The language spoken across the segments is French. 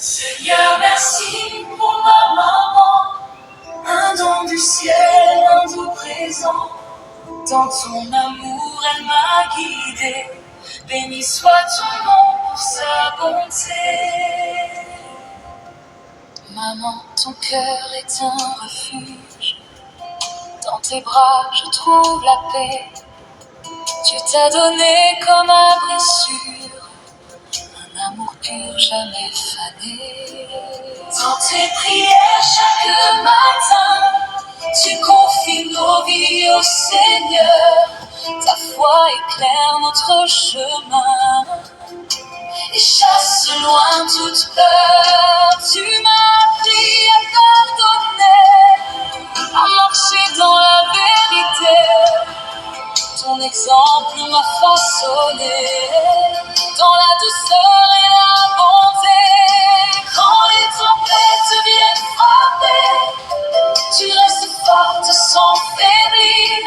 Seigneur, merci pour ma maman, un don du ciel, un doux présent. Dans ton amour, elle m'a guidée. Béni soit ton nom pour sa bonté. Maman, ton cœur est un refuge. Dans tes bras, je trouve la paix. Tu t'as donné comme abri sûr, un amour pur jamais fané. Dans tes prières chaque matin, tu confies nos vies au Seigneur. Ta foi éclaire notre chemin et chasse loin toute peur. Tu m'as appris à pardonner, à marcher dans la vérité. Ton exemple m'a façonné dans la douceur et la bonté. Quand les tempêtes viennent frapper, tu restes forte sans faiblir.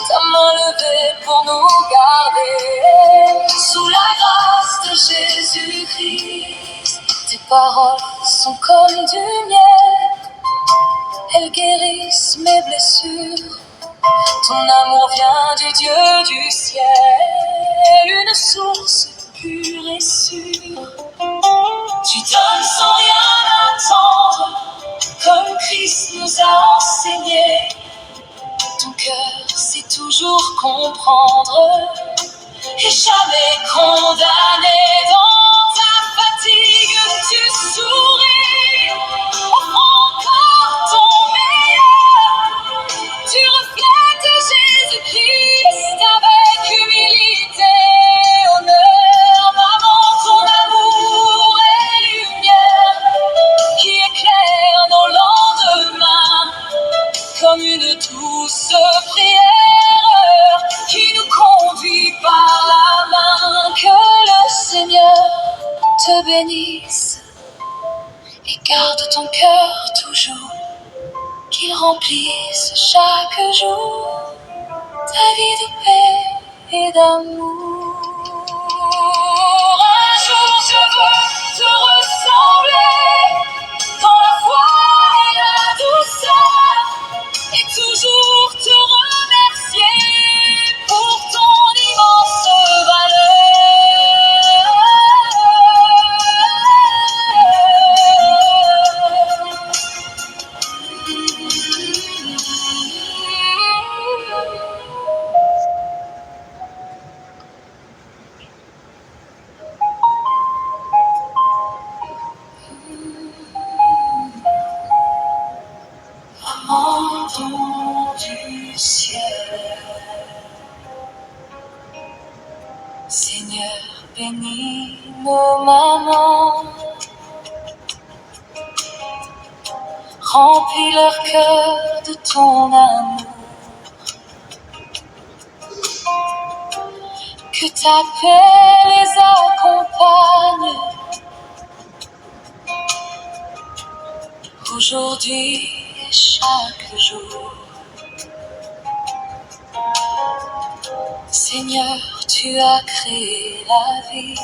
Ta main levée pour nous garder sous la grâce de Jésus-Christ. Tes paroles sont comme du miel, elles guérissent mes blessures. Ton amour vient du Dieu du ciel, une source pure et sûre. Tu donnes sans rien attendre, comme Christ nous a enseigné. Ton cœur sait toujours comprendre et jamais condamné. Dans ta fatigue, tu souris, offre encore ton meilleur. Tu reflètes Jésus-Christ avec humilité et honneur. Maman, ton amour est lumière qui éclaire nos lendemains, comme une douce prière qui nous conduit par la main. Que le Seigneur te bénisse et garde ton cœur toujours, qu'il remplisse chaque jour ta vie de paix et d'amour. Un jour je veux te ressembler dans la foi et la douceur, et toujours te remercier pour ton immense valeur. Maman, don du ciel, Seigneur, bénis nos mamans, remplis leur cœur de ton amour, que ta paix les accompagne aujourd'hui et chaque jour. Seigneur, tu as créé la vie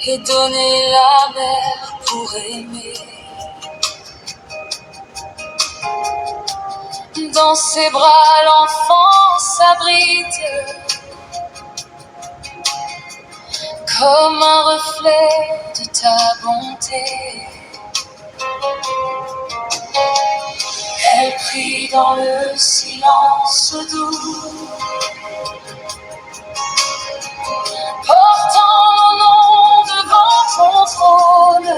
et donné la mer pour aimer. Dans ses bras, l'enfant s'abrite comme un reflet de ta bonté. Elle prie dans le silence doux, portant mon nom devant ton trône.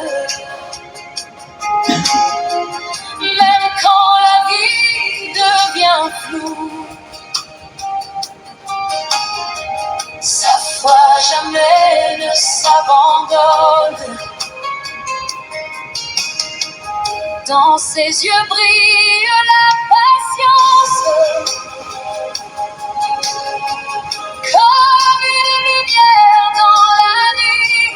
Même quand la vie devient floue, sa foi jamais ne s'abandonne. Dans ses yeux brille la patience, comme une lumière dans la nuit.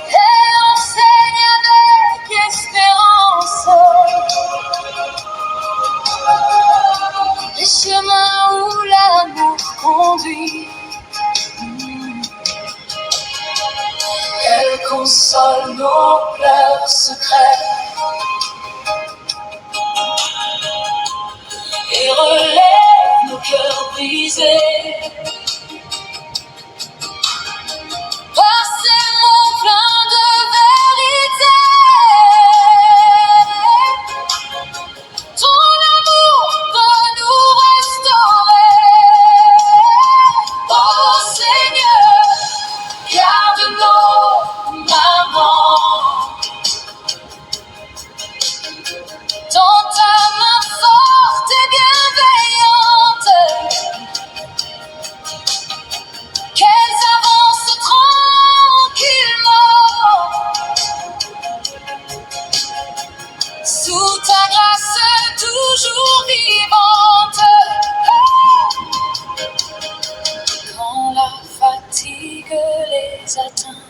Elle enseigne avec espérance les chemins où l'amour conduit. console nos pleurs secrets et relève nos cœurs brisés par ces mots pleins de vérité. Ton amour peut nous restaurer. Oh Seigneur, garde nos mamans dans ta main forte et bienveillante, qu'elles avancent tranquillement sous ta grâce toujours vivante. Quand la fatigue les atteint,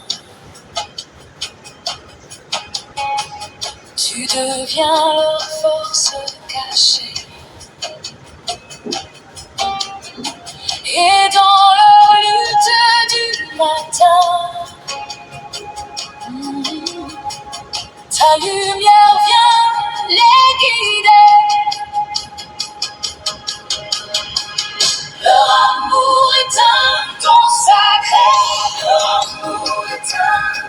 tu deviens leur force cachée. Et dans leur lutte du matin, ta lumière vient les guider. Leur amour est un don sacré. Leur amour est un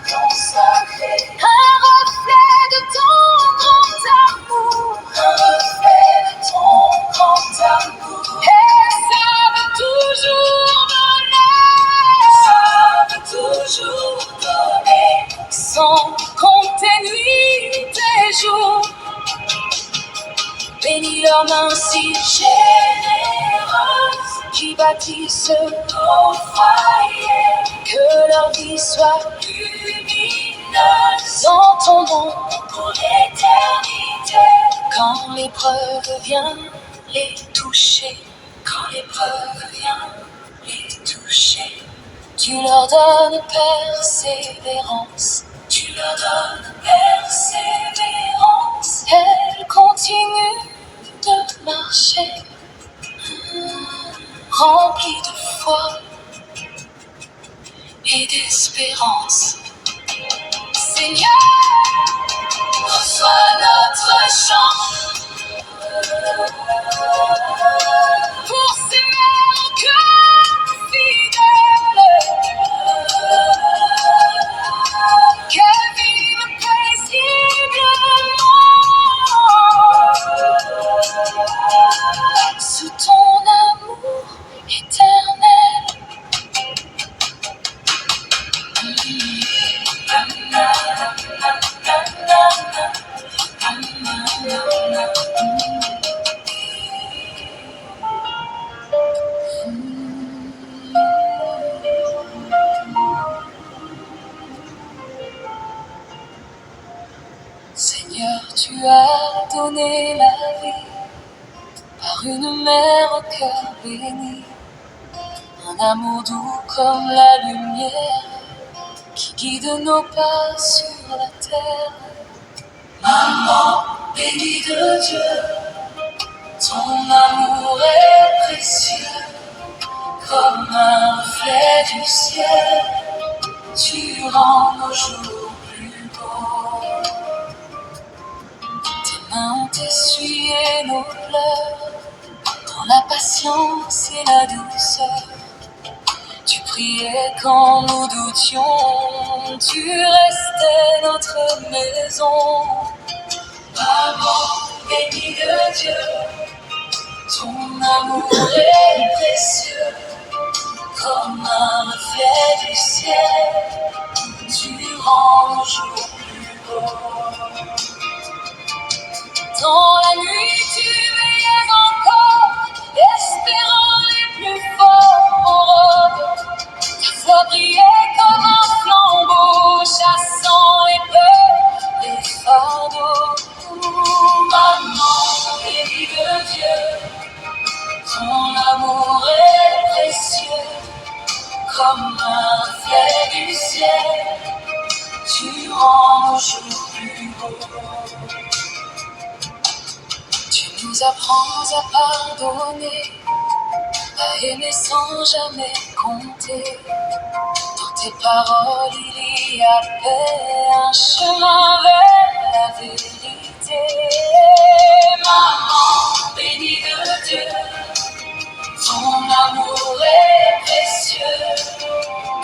don sacré. Un reflet de ton grand amour. Un reflet de ton grand amour. Elles savent toujours donner. Savent toujours donner. Sans compter nuit et jour. Bénis leurs mains si généreuses qui bâtissent nos foyers. Que leur vie soit lumineuse dans ton nom pour l'éternité. Quand l'épreuve vient les toucher, quand l'épreuve vient les toucher, tu leur donnes persévérance. Tu leur donnes persévérance. Elles continuent de marcher, remplies de foi et d'espérance. Seigneur, reçois notre chant pour ces mères cœurs fidèles, qu'elles vivent paisiblement sous ton amour éternel. Seigneur, tu as donné la vie par une mère au cœur béni, un amour doux comme la lumière qui guide nos pas sur la terre. Maman bénie de Dieu, ton amour est précieux, comme un reflet du ciel, tu rends nos jours plus beaux. Tes mains ont essuyé nos pleurs, dans la patience et la douceur. Tu priais quand nous doutions, tu restais notre maison. Maman bénie de Dieu, ton amour est précieux, comme un reflet du ciel, tu rends nos jours plus beaux. Dans la nuit tu veillais encore, espérant les plus forts aurores. Ta voix brillait comme un flambeau, chassant les peurs, les fardeaux. Maman bénie de Dieu, ton amour est précieux, comme un reflet du ciel, tu rends nos jours plus beaux. Tu nous apprends à pardonner, à aimer sans jamais compter. Dans tes paroles, il y a paix, un chemin vers la vérité. Maman, bénie de Dieu, ton amour est précieux,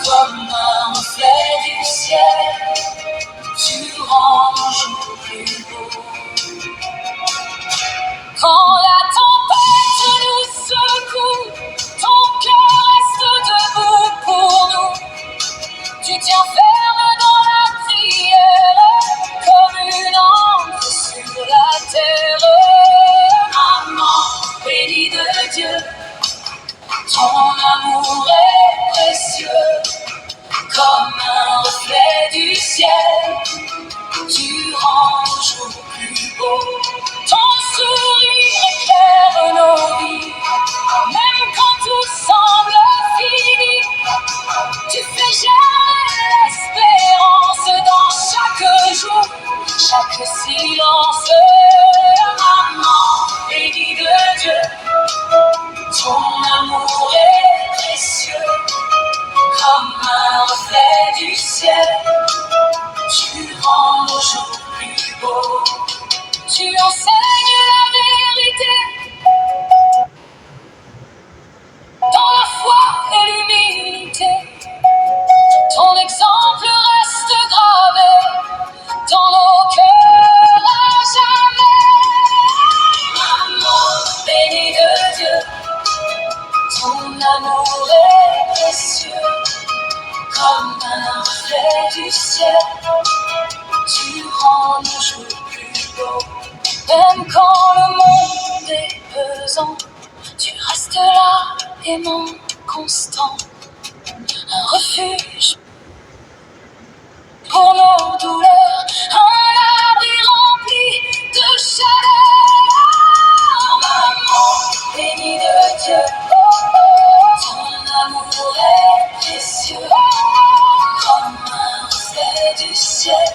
comme un reflet du ciel, tu rends nos jours plus beaux. Quand la tempête nous secoue, ton cœur reste debout pour nous. Tu tiens ferme dans la prière, comme une encre sur la terre. Maman, bénie de Dieu, ton amour est précieux, comme un reflet du ciel, tu rends nos jours plus beaux. Ton sourire éclaire nos vies, même quand tout semble fini. Tu fais germer l'espérance dans chaque jour, chaque silence. Maman, bénie de Dieu, ton amour est précieux, comme un reflet du ciel, tu rends nos jours plus beaux. Tu enseignes la vérité dans la foi et l'humilité. Ton exemple reste gravé dans nos cœurs à jamais. Maman, bénie de Dieu, ton amour est précieux, comme un reflet du ciel, tu rends nos jours plus beaux. Même quand le monde est pesant, tu restes là, aimant, constant, un refuge pour nos douleurs, un abri rempli de chaleur. Maman, bénie de Dieu, ton amour est précieux, comme un reflet du ciel,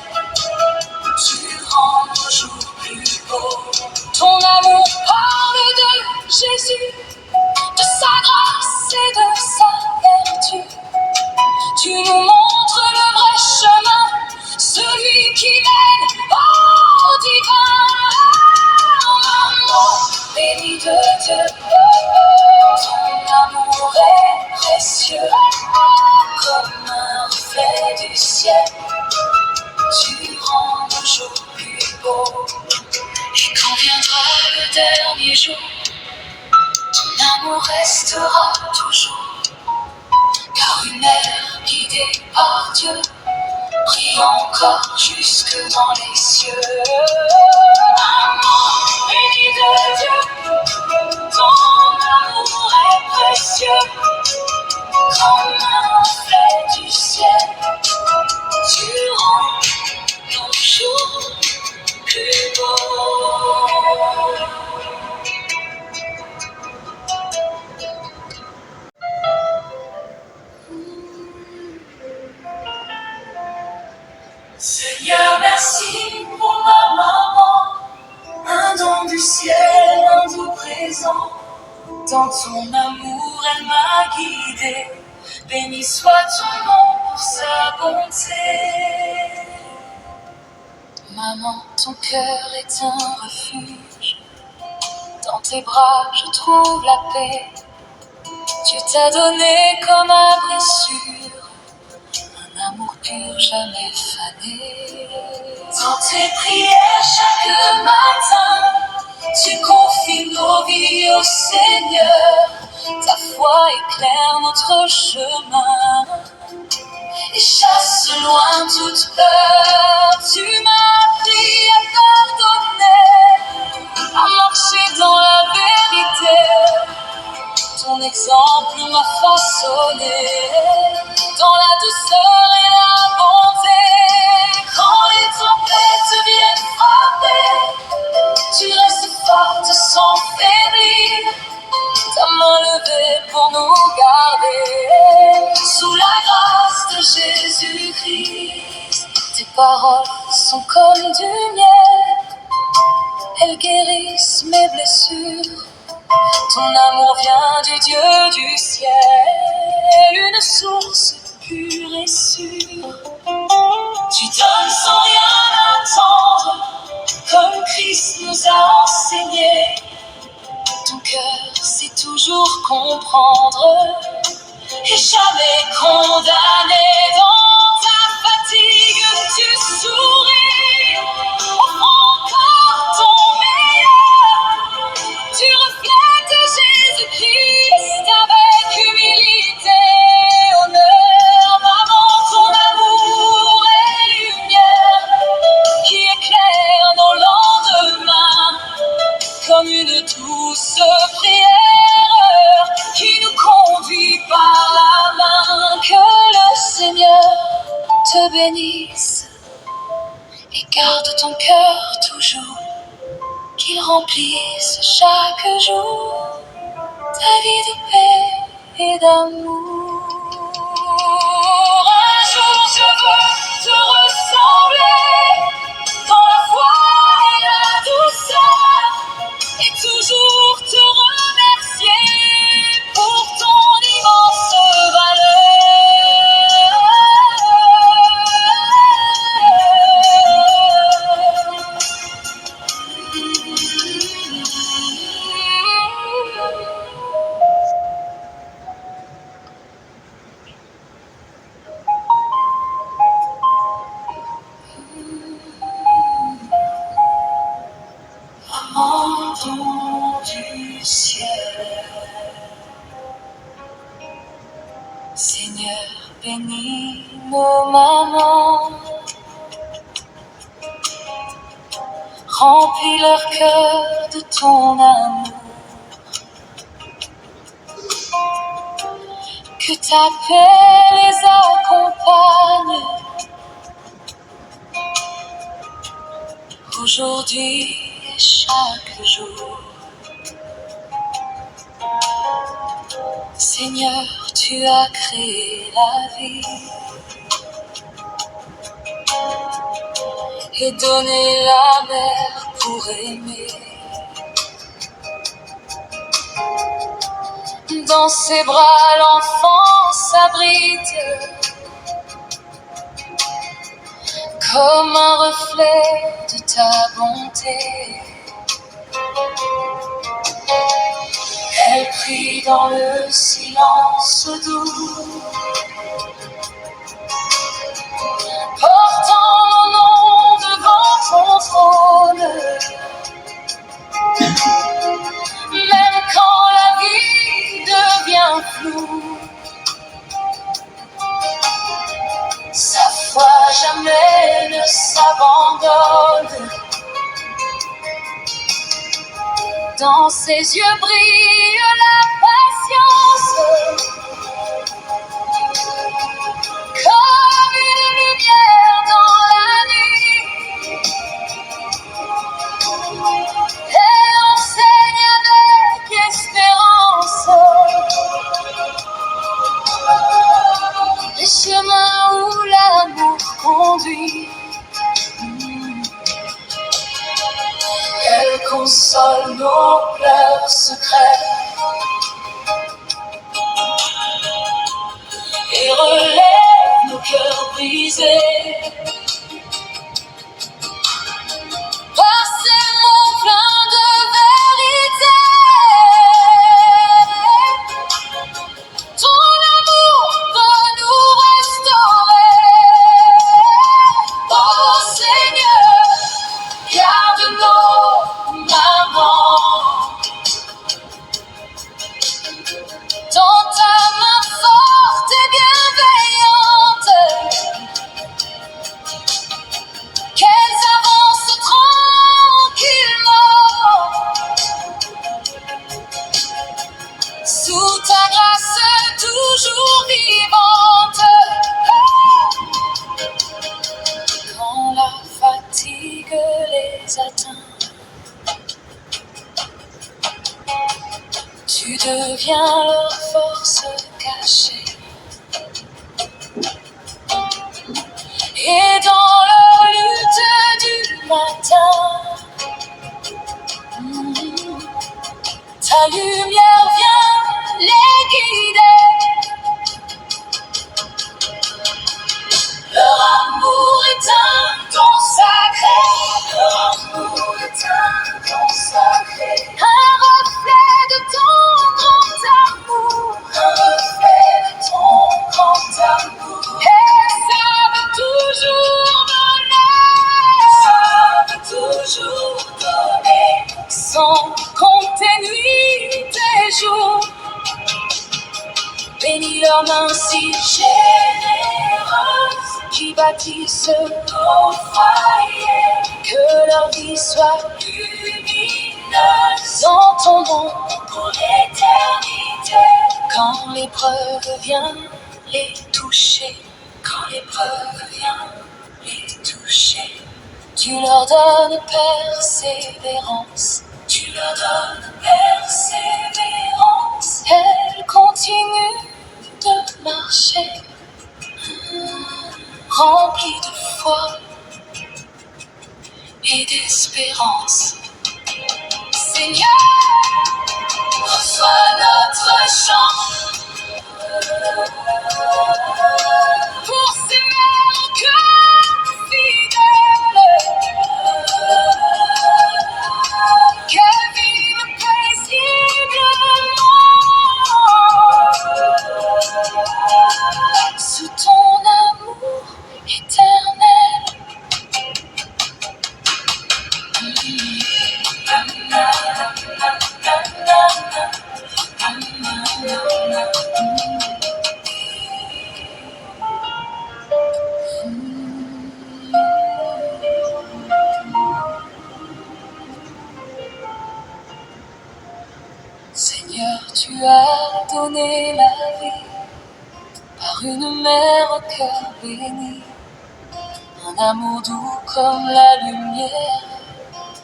tu rends nos jours plus beaux. Ton amour parle de Jésus, de sa grâce et de sa vertu. Tu nous montres le vrai chemin, celui qui mène au divin. Maman, bénie de Dieu, ton amour est précieux, comme un reflet du ciel, tu rends nos jours plus beaux. Et quand viendra le dernier jour, ton amour restera toujours, car une ère guidée par Dieu brille encore jusque dans les cieux. Maman, bénie de Dieu, ton amour est précieux, comme un reflet du ciel, tu rends nos jours plus beaux. Seigneur, merci pour ma maman, un don du ciel, un doux présent. Dans ton amour, elle m'a guidée. Béni soit ton nom pour sa bonté. Maman, ton cœur est un refuge. Dans tes bras, je trouve la paix. Tu t'as donné comme abri sûr, un amour pur jamais fané. Dans tes prières chaque matin, tu confies nos vies au Seigneur. Ta foi éclaire notre chemin et chasse loin toute peur. Tu m'as appris à pardonner, à marcher dans la vérité. Ton exemple m'a façonné dans la douceur et la bonté. Quand les tempêtes viennent frapper, tu restes forte sans faiblir. Ta main levée pour nous garder sous la grâce de Jésus-Christ. Tes paroles sont comme du miel, elles guérissent mes blessures. Ton amour vient du Dieu du ciel, une source pur et sûr. Tu donnes sans rien attendre, comme Christ nous a enseigné. Ton cœur sait toujours comprendre et jamais condamné. Dans ta fatigue, tu souris, offrant encore ton meilleur. Tu reflètes Jésus-Christ avec humilité, honneur. Maman, ton amour est lumière qui éclaire nos lendemains, comme une douce prière qui nous conduit par la main. Que le Seigneur te bénisse et garde ton cœur toujours, qu'il remplisse chaque jour ta vie de paix et d'amour. Un jour je veux te ressembler dans la foi et la douceur, et toujours te remercier pour ton immense valeur. Maman du ciel, Seigneur, bénis nos mamans, remplis leur cœur de ton amour, que ta paix les accompagne aujourd'hui et chaque jour. Seigneur, tu as créé la vie et donné la mer pour aimer. Dans ses bras, l'enfant s'abrite comme un reflet de ta bonté. Elle prie dans le silence doux, portant mon nom devant ton trône. Même quand la vie devient floue, sa foi jamais ne s'abandonne. Dans ses yeux brille la patience, comme une lumière dans la nuit. Elle enseigne avec espérance les chemins où l'amour conduit. Elle console nos pleurs secrets et relève nos cœurs brisés. Par ses mots pleins de vérité, ton amour peut nous restaurer. Oh Seigneur, garde nos mamans dans ta main forte et bienveillante, qu'elles avancent tranquillement sous ta grâce toujours vivante. Quand la fatigue les atteint, tu deviens leur force cachée. Et dans leur lutte du matin, ta lumière vient les guider. jours. Bénis leurs mains si généreuses qui bâtissent nos foyers. Que leur vie soit lumineuse dans ton nom pour l'éternité. Quand l'épreuve vient les toucher, quand l'épreuve vient les toucher, tu leur donnes persévérance. Tu leur donnes persévérance. Elles continuent de marcher, remplies de foi et d'espérance. Seigneur, reçois notre chant pour ces mères cœurs fidèles qu'elles vivent paisiblement sous ton amour éternel. Seigneur, tu as donné la vie par une mère au cœur béni, un amour doux comme la lumière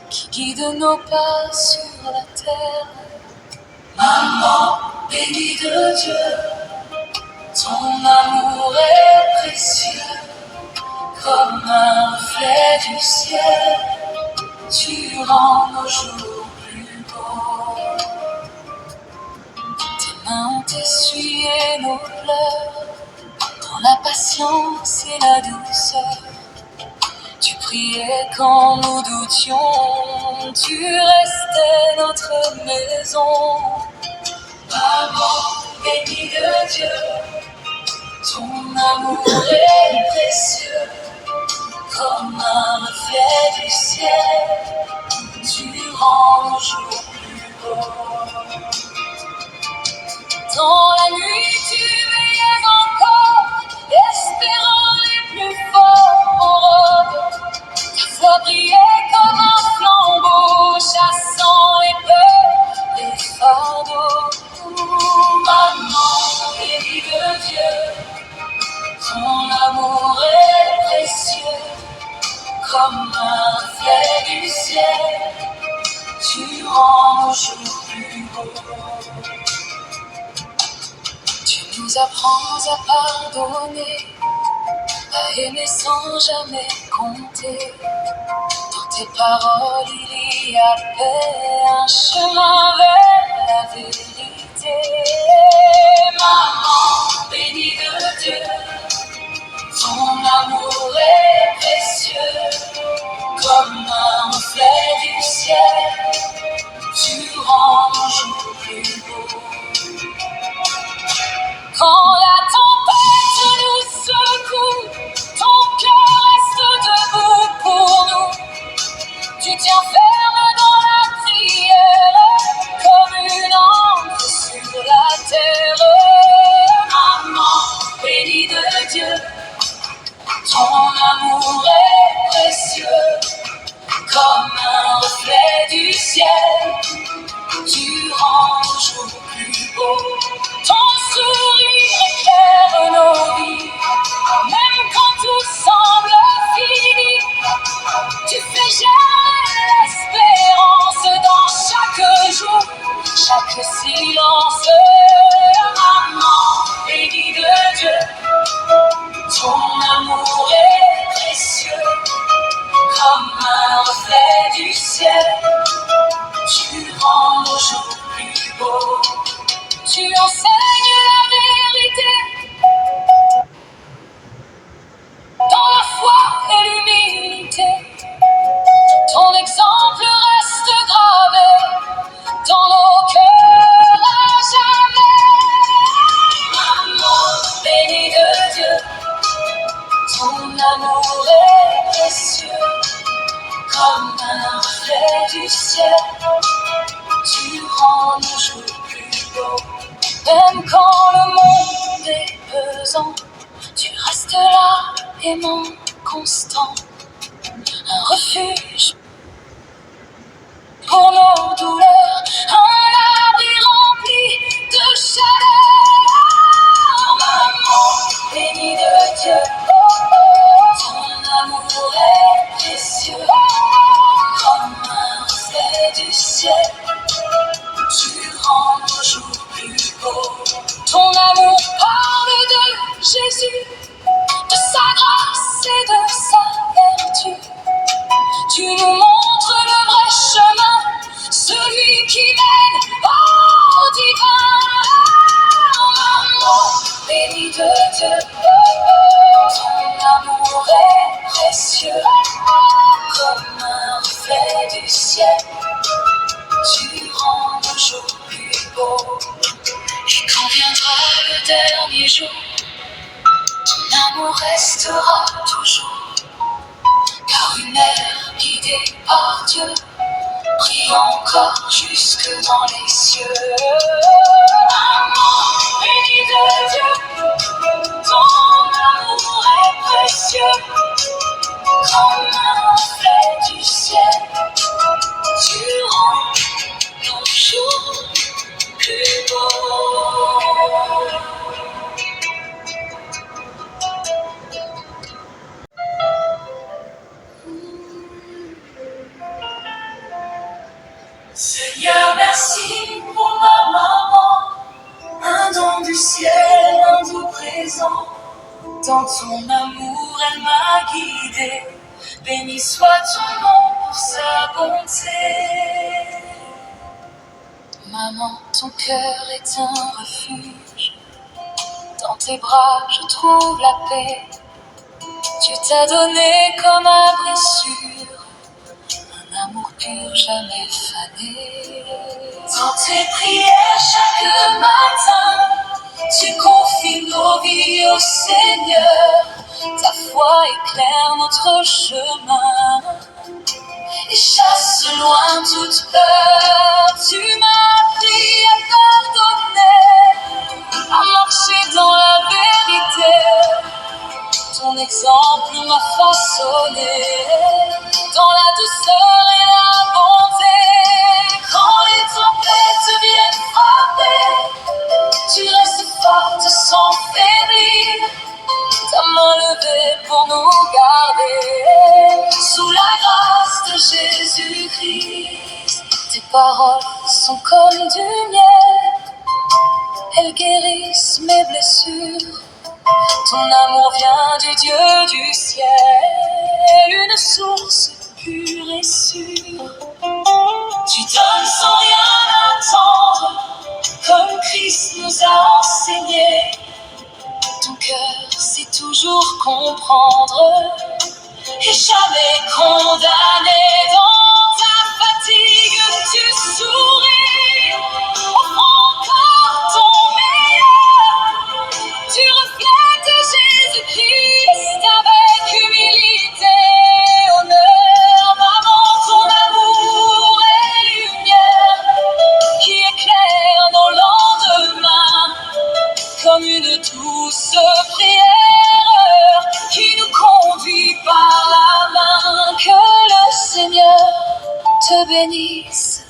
qui guide nos pas sur la terre. Maman bénie de Dieu, ton amour est précieux, comme un reflet du ciel, tu rends nos jours plus beaux. Tes mains ont essuyé nos pleurs, dans la patience et la douceur. Tu priais quand nous doutions, tu restais notre maison. Maman bénie de Dieu, ton amour est précieux, comme un reflet du ciel, tu rends nos jours plus beaux. Dans la nuit tu veillais encore, espérant les plus forts aurores. Ta foi brillait comme un flambeau, chassant les peurs, les fardeaux. Maman bénie de Dieu, ton amour est précieux, comme un reflet du ciel, tu rends nos jours plus beaux. Tu nous apprends à pardonner, à aimer sans jamais compter. Dans tes paroles il y a paix, un chemin vers la vérité. Maman bénie de Dieu, ton amour est précieux, comme un reflet du ciel, tu rends nos jours plus beaux. Quand la tempête nous secoue, ton cœur reste debout pour nous. Tu tiens ferme dans la prière, comme une encre sur la terre. Maman bénie de Dieu, ton amour est précieux, comme un reflet du ciel, tu rends nos jours plus beaux. Ton sourire éclaire nos vies, même quand tout semble fini. Tu fais germer l'espérance dans chaque jour, chaque silence. Maman bénie de Dieu, ton amour est précieux, comme un reflet du ciel, tu rends nos jours plus beaux. Tu enseignes la vérité dans la foi et l'humilité. Ton exemple reste gravé dans nos cœurs à jamais. Maman bénie de Dieu, ton amour est précieux, comme un reflet du ciel, tu rends nos jours plus beaux. 2 ans, tu restes là, aimant constant, un refuge pour nos douleurs, un abri rempli de chaleur. Maman, bénie de Dieu, ton amour est précieux, comme un reflet du ciel, tu rends nos jours plus beaux. Ton amour parle de Jésus, de sa grâce et de sa vertu. Tu nous montres le vrai chemin, celui qui mène au divin. Maman, bénie de Dieu, ton amour est précieux, comme un reflet du ciel, tu rends nos jours plus beaux. Et quand viendra le dernier jour, ton amour restera toujours, car une ère guidée par Dieu brille encore jusque dans les cieux. Maman, bénie de Dieu, ton amour est précieux, comme un reflet du ciel, tu rends nos jours plus beaux. Seigneur, merci pour ma maman, un don du ciel, un doux présent. Dans ton amour, elle m'a guidée. Béni soit ton nom pour sa bonté. Maman, ton cœur est un refuge. Dans tes bras, je trouve la paix. Tu t'as donné comme abri sûr, un amour pur jamais fané. Dans tes prières chaque matin, tu confies nos vies au Seigneur. Ta foi éclaire notre chemin et chasse loin toute peur. Tu m'as appris à pardonner, à marcher dans la vérité. Ton exemple m'a façonné dans la douceur et la bonté. Quand les tempêtes viennent frapper, tu restes forte sans faiblir. Ta main levée pour nous garder sous la grâce de Jésus-Christ. Tes paroles sont comme du miel, elles guérissent mes blessures. Ton amour vient du Dieu du ciel, une source pure et sûre. Tu donnes sans rien attendre, comme Christ nous a enseigné. Ton cœur sait toujours comprendre et jamais condamné. Dans ta fatigue, tu souris, offre encore ton meilleur. Tu reflètes Jésus-Christ avec humilité et honneur. Maman, ton amour est lumière qui éclaire nos lendemains, comme une douce prière qui nous conduit par la main. Que le Seigneur te bénisse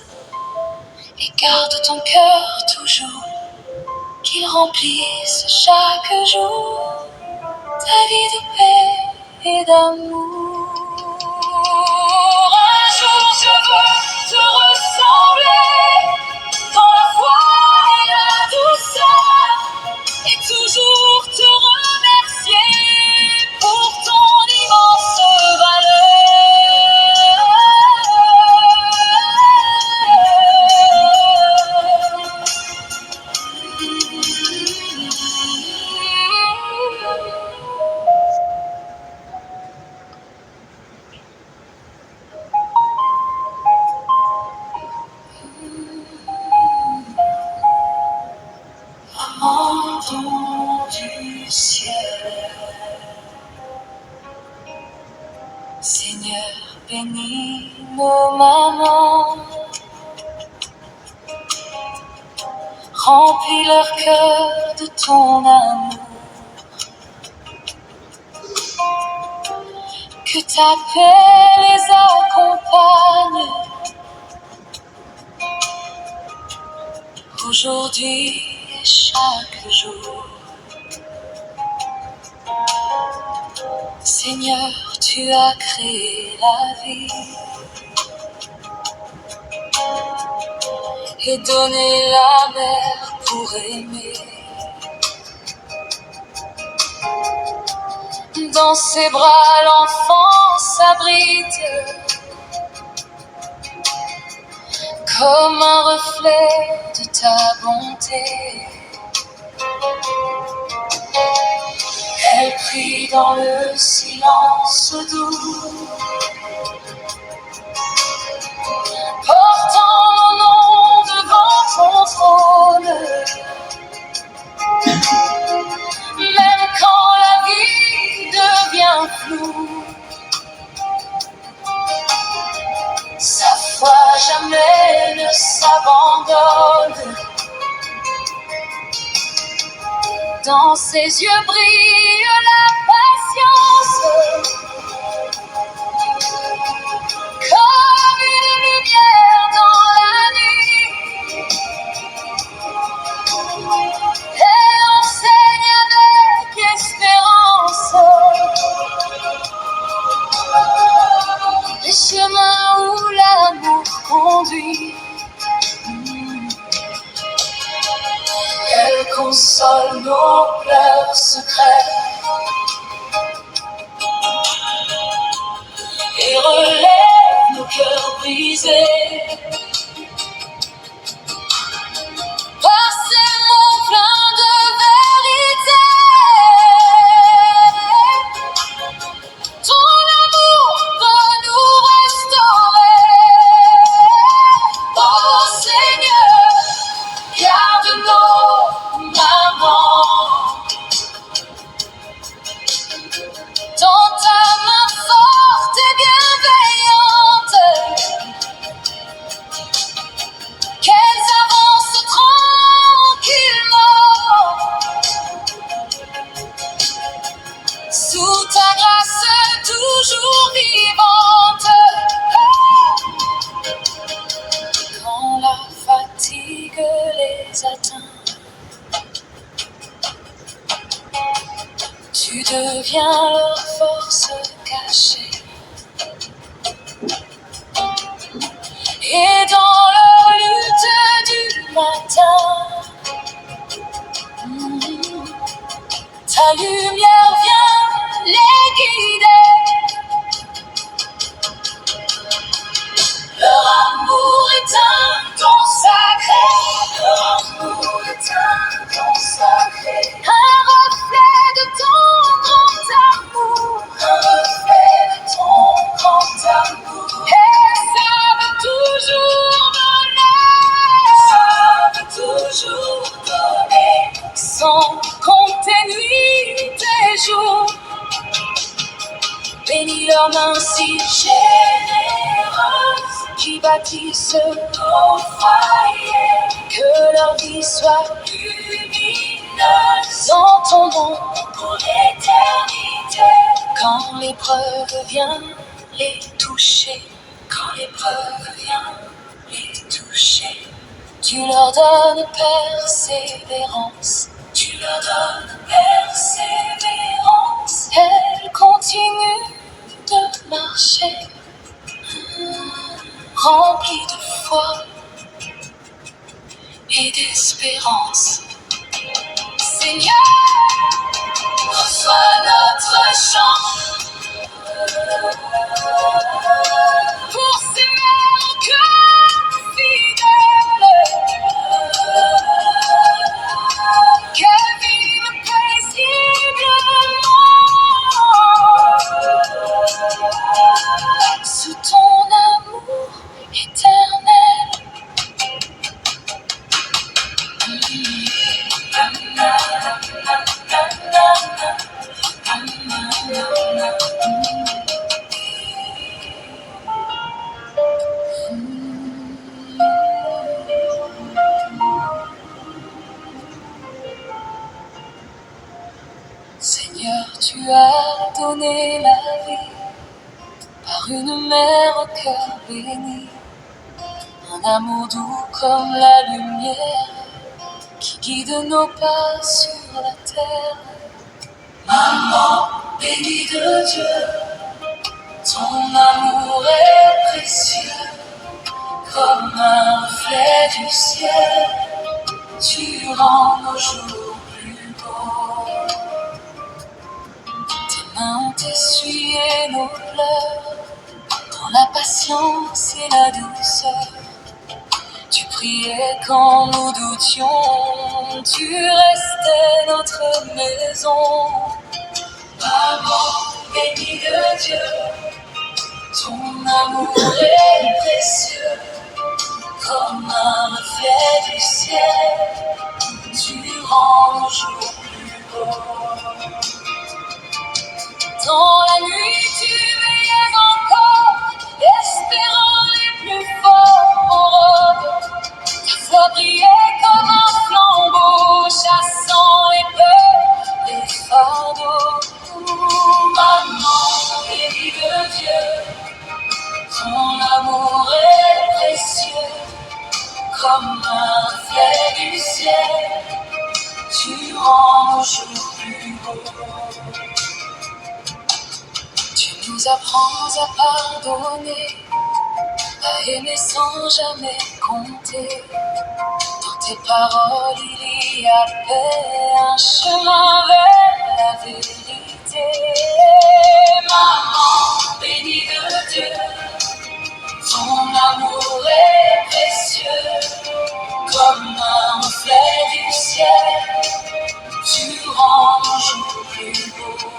et garde ton cœur toujours, qu'il remplisse chaque jour ta vie de paix et d'amour. Un jour je veux te ressembler dans la foi et la douceur, et toujours te remercier pour ton immense valeur. Maman du ciel, Seigneur, bénis nos mamans, remplis leur cœur de ton amour, que ta paix les accompagne aujourd'hui et chaque jour. Seigneur, tu as créé la vie et donné la mer pour aimer. Dans ses bras, l'enfant s'abrite comme un reflet de ta bonté. Elle prie dans le silence doux, portant mon nom devant ton trône. Même quand la vie devient floue, sa foi jamais ne s'abandonne. Dans ses yeux brille la patience, comme une lumière dans la nuit. Elle enseigne avec espérance les chemins où l'amour conduit. Elle console nos pleurs secrets et relève nos cœurs brisés. Par ces mots pleins de vérité, ton amour peut nous restaurer. Oh Seigneur, garde nos mamans dans ta main forte et bienveillante, qu'elles avancent tranquillement sous ta grâce toujours vivante. Quand la fatigue les atteint, tu deviens leur force cachée. Et dans leur lutte du matin, ta lumière vient les guider. Leur amour est un don sacré. Leur amour est un don sacré. Un reflet de ton grand amour. Un reflet de ton grand amour. Elles savent toujours donner. Savent toujours donner. Sans compter nuit et jour. Bénis leurs mains si généreuses qui bâtissent nos foyers. Que leur vie soit lumineuse dans ton nom pour l'éternité. Quand l'épreuve vient les toucher, quand l'épreuve vient les toucher, tu leur donnes persévérance. Tu leur donnes persévérance. Elles continuent de marcher, remplies de foi et d'espérance. Seigneur, reçois notre chant pour ces mères que fidèles, qu'elles vivent paisiblement sous ton amour éternel. Seigneur, tu as donné la vie une mère au cœur béni, un amour doux comme la lumière qui guide nos pas sur la terre. Maman bénie de Dieu, ton amour est précieux, comme un reflet du ciel, tu rends nos jours plus beaux. Tes mains ont essuyé nos pleurs, dans la patience et la douceur. Tu priais quand nous doutions, tu restais notre maison. Maman bénie de Dieu, ton amour est précieux, comme un reflet du ciel, tu rends nos jours plus beaux. Dans la nuit tu veillais encore, espérant les plus forts aurores. Ta voix brillait comme un flambeau, chassant les peurs, les fardeaux. Maman bénie de Dieu, ton amour est précieux, comme un reflet du ciel, tu rends nos jours plus beaux. Tu nous apprends à pardonner, à aimer sans jamais compter. Dans tes paroles, il y a paix, un chemin vers la vérité. Maman bénie de Dieu, ton amour est précieux, comme un reflet du ciel, tu rends nos jours plus beaux.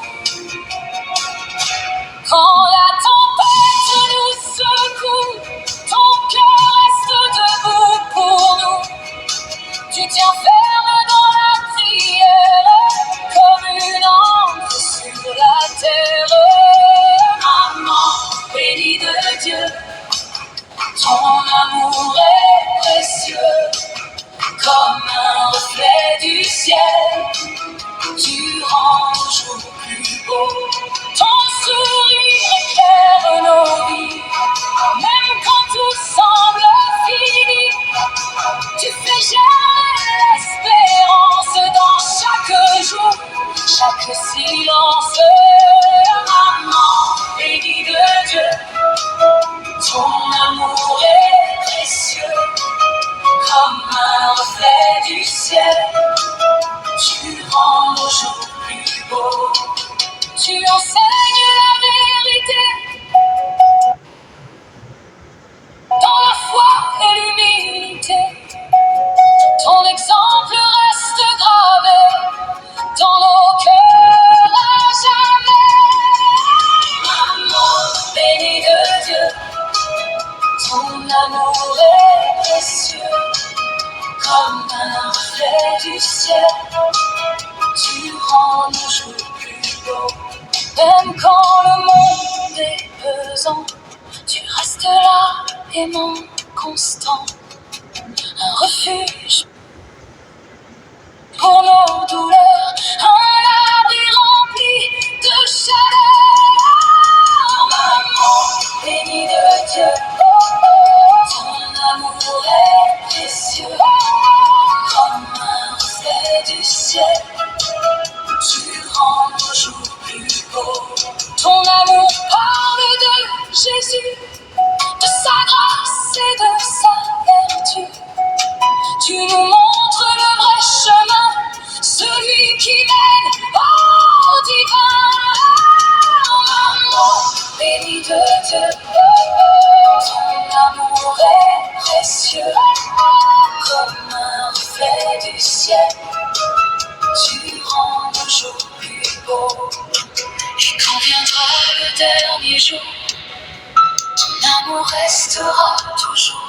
Quand la tempête nous secoue, ton cœur reste debout pour nous. Tu tiens ferme dans la prière, comme une encre sur la terre. Maman bénie de Dieu, ton amour est précieux, comme un reflet du ciel, tu rends nos jours plus beaux. Ton sourire éclaire nos vies, même quand tout semble fini. Tu fais germer l'espérance dans chaque jour, chaque silence. Maman bénie de Dieu, ton amour est précieux, comme un reflet du ciel, tu rends nos jours plus beaux. Tu enseignes la vérité dans la foi et l'humilité. Ton exemple reste gravé dans nos cœurs à jamais. Maman bénie de Dieu, ton amour est précieux, comme un reflet du ciel, tu rends nos jours plus beaux. Même quand le monde est pesant, tu restes là, aimant constant, un refuge pour nos douleurs, un abri rempli de chaleur. Maman bénie de Dieu, ton amour est précieux, comme un reflet du ciel, tu rends nos jours plus beaux. Ton amour parle de Jésus, de sa grâce et de sa vertu. Tu nous montres le vrai chemin, celui qui mène au divin. Maman bénie de Dieu, ton amour est précieux, comme un reflet du ciel, tu rends nos jours plus beaux. Et quand viendra le dernier jour, ton amour restera toujours.